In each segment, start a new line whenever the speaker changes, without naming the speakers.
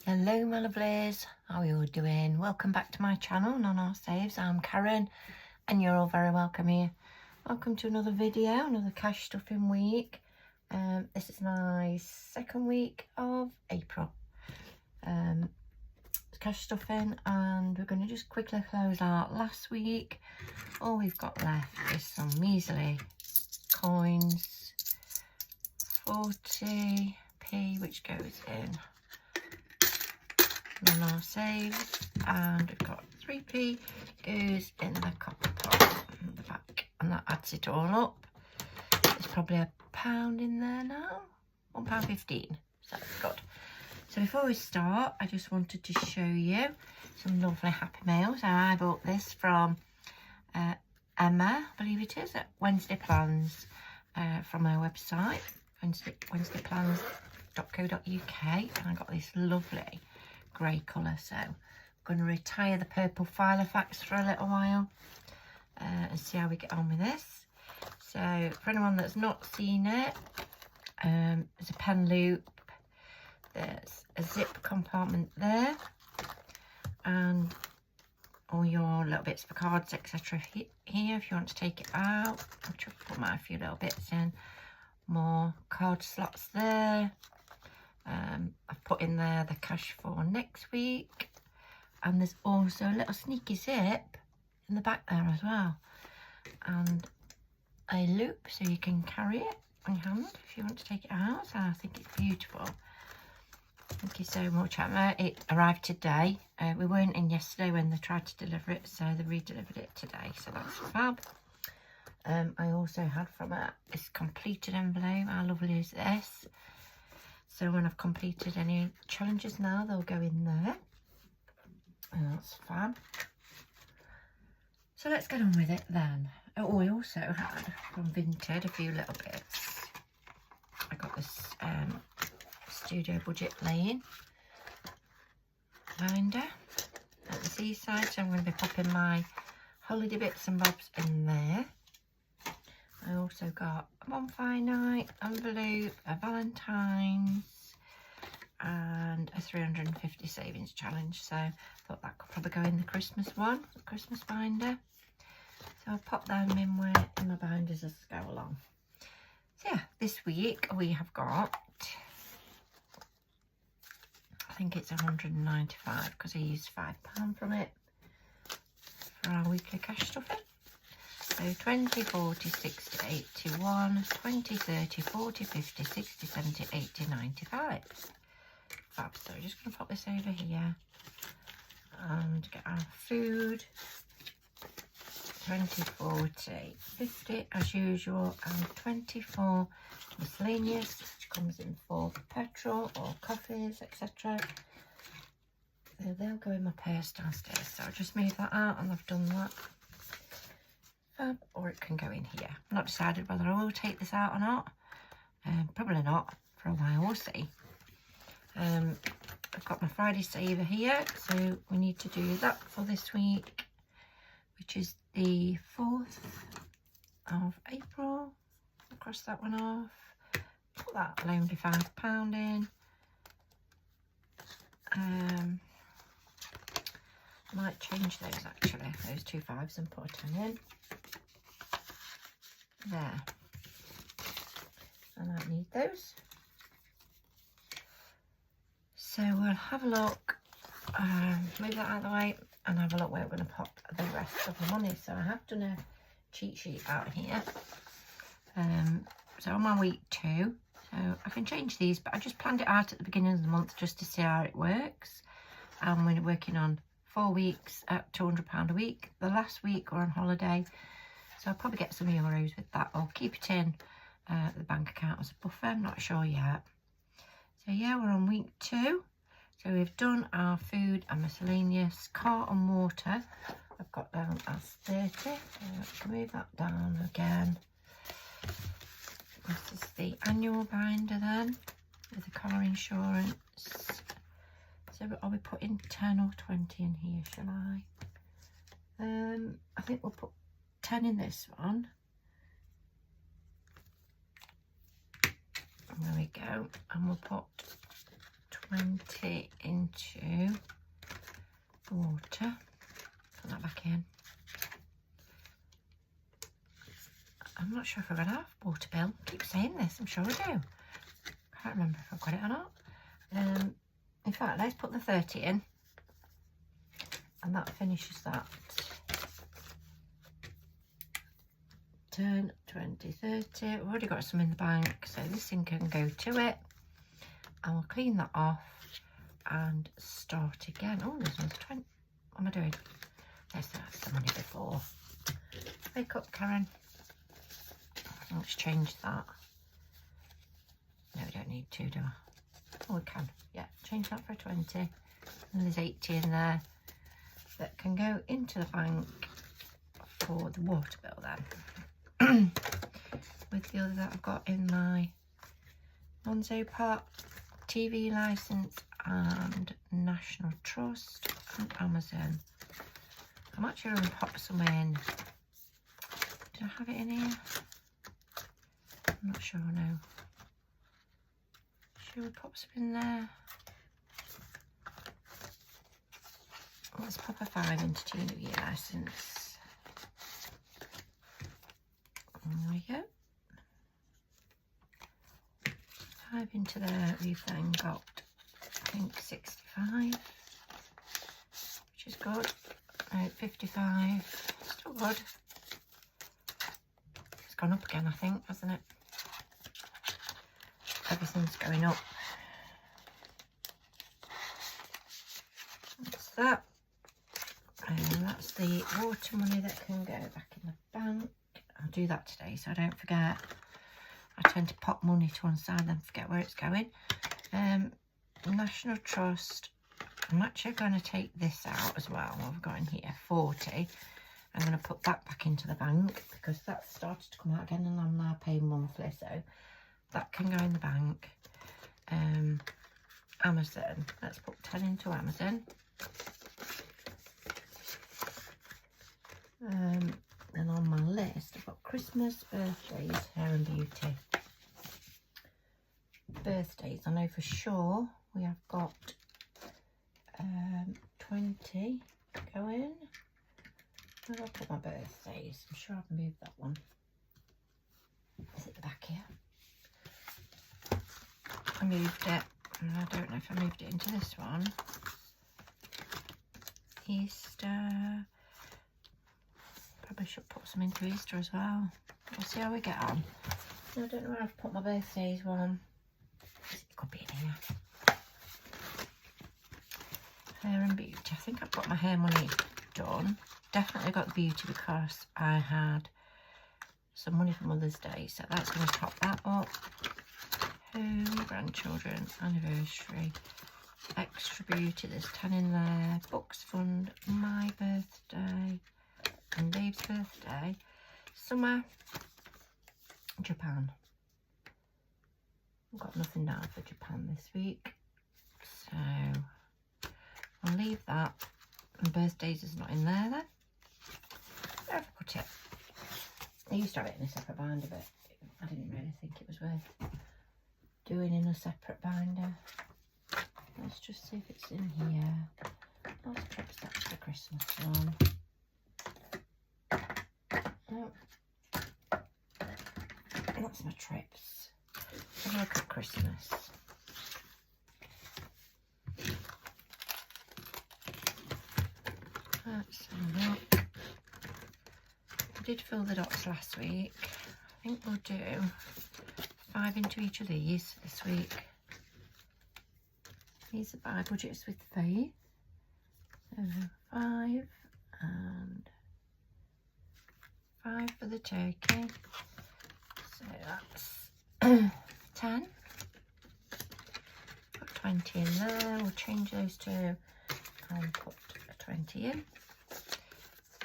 Hello my lovelies, how are you all doing? Welcome back to my channel, Xmas Saves. I'm Karen and you're all very welcome here. Welcome to another video, another cash stuffing week. This is my second week of April. It's cash stuffing and we're going to just quickly close out last week. All we've got left is some measly coins, 40p, which goes in Xmas Savings, and we've got 3p goes in the copper pot in the back, and that adds it all up. There's probably £1 in there now, £1.15, so that's good. So before we start, I just wanted to show you some lovely Happy Mail. So I bought this from Emma, I believe it is, at Wednesday Plans, from her website, wednesdayplans.co.uk, and I got this lovely grey colour. So I'm going to retire the purple Filofax for a little while and see how we get on with this. So for anyone that's not seen it, there's a pen loop, there's a zip compartment there, and all your little bits for cards, etc. here if you want to take it out. I'll just put my few little bits in. More card slots there. I've put in there the cash for next week, and there's also a little sneaky zip in the back there as well, and a loop so you can carry it on your hand if you want to take it out. So I think it's beautiful. Thank you so much, Emma. It arrived today. We weren't in yesterday when they tried to deliver it, so they re-delivered it today, so that's fab. I also had from it this completed envelope. How lovely is this? So when I've completed any challenges now, they'll go in there. And that's fab. So let's get on with it then. Oh, we also had from Vinted a few little bits. I got this Studio Budget Laying binder at the seaside. So I'm going to be popping my holiday bits and bobs in there. I also got a bonfire night envelope, a Valentine's, and a 350 savings challenge. So I thought that could probably go in the Christmas one, the Christmas binder. So I'll pop them in my binders as I go along. So yeah, this week we have got, I think it's 195 because I used £5 from it for our weekly cash stuffing. So 20, 40, 60, 81, 20, 30, 40, 50, 60, 70, 80, 95. Fab. So we're just going to pop this over here and get our food. 20, 40, 50 as usual, and 24 miscellaneous, which comes in for petrol or coffees, etc. So they'll go in my purse downstairs. So I'll just move that out, and I've done that. Or it can go in here. I'm not decided whether I will take this out or not. Probably not for a while, we'll see. I've got my Friday saver here, so we need to do that for this week, which is the 4th of April. I'll cross that one off. Put that lonely £5 in. I might change those actually, those 2 5s, and put a 10 in. There. I don't need those. So we'll have a look, move that out of the way, and have a look where we're going to pop the rest of the money. So I have done a cheat sheet out here. So I'm on week 2. So I can change these, but I just planned it out at the beginning of the month just to see how it works. And we're working on 4 weeks at £200 a week. The last week we're on holiday, so I'll probably get some euros with that, or keep it in the bank account as a buffer. I'm not sure yet. So yeah, we're on week 2. So we've done our food and miscellaneous. Car and water I've got down as 30. So let's move that down again. This is the annual binder then, with the car insurance. So are we putting 10 or 20 in here, shall I? I think we'll put 10 in this one. There we go. And we'll put 20 into the water. Put that back in. I'm not sure if I've got half water bill. I keep saying this, I'm sure I do. I can't remember if I've got it or not. In fact, let's put the 30 in. And that finishes that. 10, 20, 30. We've already got some in the bank, so this thing can go to it. And we'll clean that off and start again. Oh, there's another 20. What am I doing? There's the money before. Wake up, Karen. Let's change that. No, we don't need to, do I? Oh, we can. Yeah, change that for 20. And there's 80 in there that can go into the bank for the water bill then. With the other that I've got in my Monzo pot, TV licence and National Trust and Amazon. I'm actually going to pop some in. Did I have it in here? I'm not sure, no. Should we pop some in there? Let's pop a 5 into TV licence. There we go. 5 into there. We've then got, I think, 65, which is good. 55, still good. It's gone up again, I think, hasn't it? Everything's going up. That's that. And that's the water money that can go back in the bank. I'll do that today so I don't forget. I tend to pop money to one side and forget where it's going. National Trust. I'm actually going to take this out as well. What I've got in here, 40. I'm going to put that back into the bank because that's started to come out again and I'm now paying monthly. So that can go in the bank. Amazon. Let's put 10 into Amazon. And on my list, I've got Christmas, birthdays, hair and beauty. Birthdays, I know for sure we have got 20 going. Where have I put my birthdays? I'm sure I've moved that one. Is it the back here? I moved it. I don't know if I moved it into this one. Easter. Probably should put some into Easter as well. We'll see how we get on. I don't know where I've put my birthdays one. It could be in here. Hair and beauty. I think I've got my hair money done. Definitely got the beauty because I had some money for Mother's Day. So that's going to top that up. Home, grandchildren, anniversary, extra beauty. There's 10 in there. Books fund, my birthday. And Dave's birthday, summer, Japan. I've got nothing down for Japan this week, so I'll leave that. And birthdays is not in there then. Where have I put it? I used to have it in a separate binder, but I didn't really think it was worth doing in a separate binder. Let's just see if it's in here. I'll perhaps that's the Christmas one. Oh, that's my trips. Have a look at Christmas. Let's have a look. I did fill the dots last week. I think we'll do 5 into each of these this week. These are by budgets with faith. So 5 and 5 for the turkey, so that's 10. Put 20 in there. We'll change those two and put a 20 in.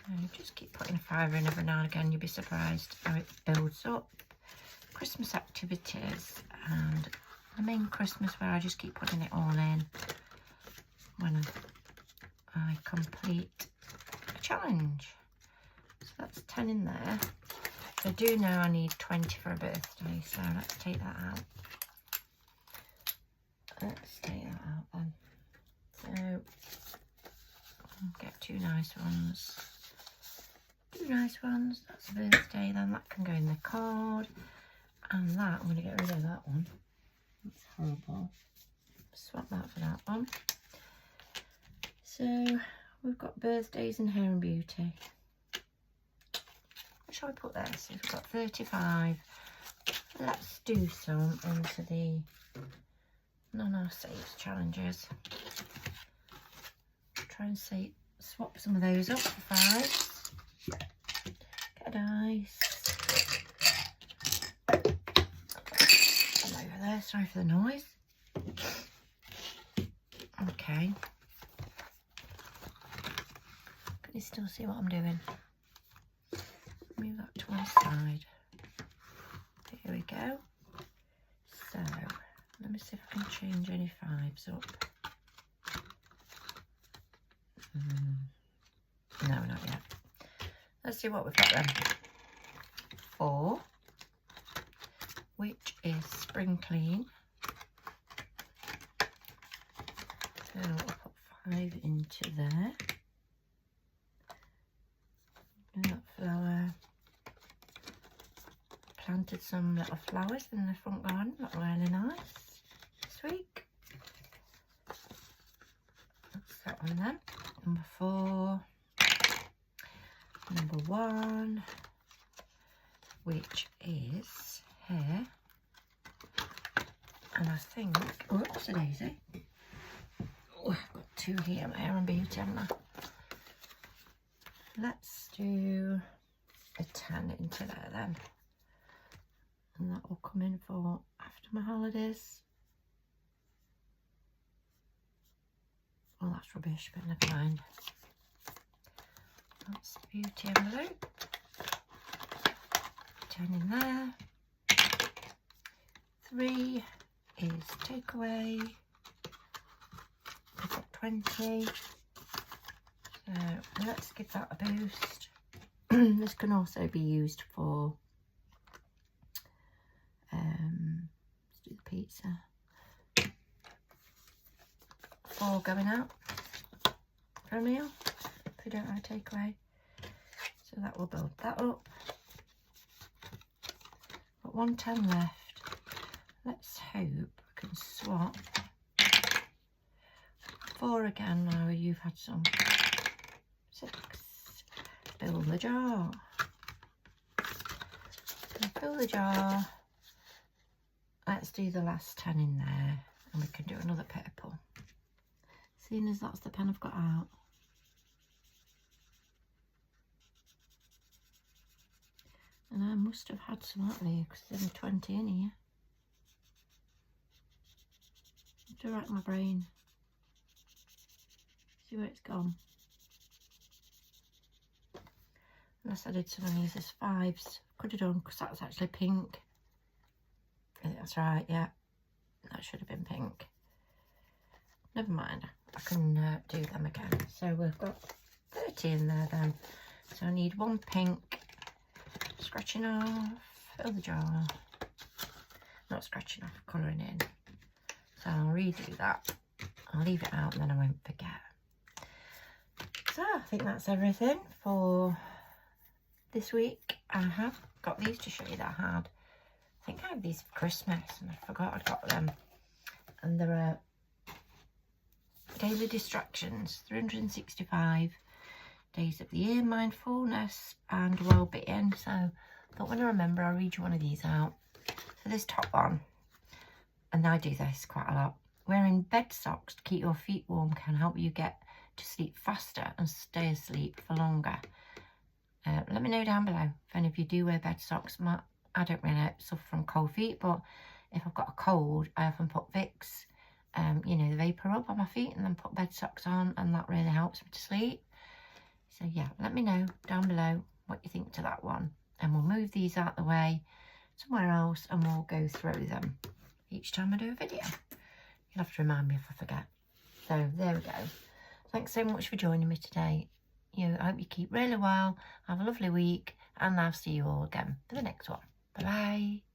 And just keep putting a 5 in every now and again. You'll be surprised how it builds up. Christmas activities and the main Christmas where I just keep putting it all in when I complete a challenge. So that's 10 in there. I do know I need 20 for a birthday, so let's take that out. Let's take that two nice ones. Two nice ones. That's a birthday then. That can go in the card. And that, I'm going to get rid of that one. That's horrible. Swap that for that one. So we've got birthdays and hair and beauty. What shall we put there? So we've got 35. Let's do some into the non-our saves challenges. Try and see, swap some of those up for 5. Get a dice. Come over there, sorry for the noise. Okay. Can you still see what I'm doing? Move that to one side. Here we go. So, let me see if I can change any 5s up. No, not yet. Let's see what we've got then. 4, which is spring clean. So we'll put 5 into there. That flower. Planted some little flowers in the front garden. Look really nice this week. That's that one then. Number 4. Number 1, which is hair. And I think, whoops a daisy. Oh, I've got 2 here, my hair and beauty, haven't I? Let's do a 10 into there then. And that will come in for after my holidays. Oh, that's rubbish, but never mind. That's the beauty envelope. 10 in there. 3 is takeaway. We've got 20. So let's give that a boost. This can also be used for let's do the pizza. 4 going out for a meal if we don't have a takeaway. So that will build that up. Got 110 left. Let's hope we can swap 4 again now you've had some. 6. Fill the jar. Fill the jar. Let's do the last 10 in there and we can do another purple. Seeing as that's the pen I've got out. And I must have had some out there because there's only 20 in here. I have to rack my brain. See where it's gone. Unless I did some of these as 5s. Could have done because that was actually pink. I think that's right, yeah. That should have been pink. Never mind. I can do them again. So we've got 30 in there then. So I need 1 pink. Scratching off. Fill the jar. Not scratching off, colouring in. So I'll redo that. I'll leave it out and then I won't forget. So I think that's everything for this week. I have got these to show you that I had. I think I had these for Christmas and I forgot I'd got them. And there are daily distractions, 365 days of the year, mindfulness and well-being. So I thought when I remember I'll read you one of these out. So this top one, and I do this quite a lot. Wearing bed socks to keep your feet warm can help you get to sleep faster and stay asleep for longer. Let me know down below if any of you do wear bed socks. I don't really suffer from cold feet, but if I've got a cold, I often put Vicks, you know, the vapor rub on my feet and then put bed socks on, and that really helps me to sleep. So yeah, let me know down below what you think to that one, and we'll move these out the way somewhere else and we'll go through them each time I do a video. You'll have to remind me if I forget. So there we go. Thanks so much for joining me today. I hope you keep really well, have a lovely week, and I'll see you all again for the next one. Bye bye.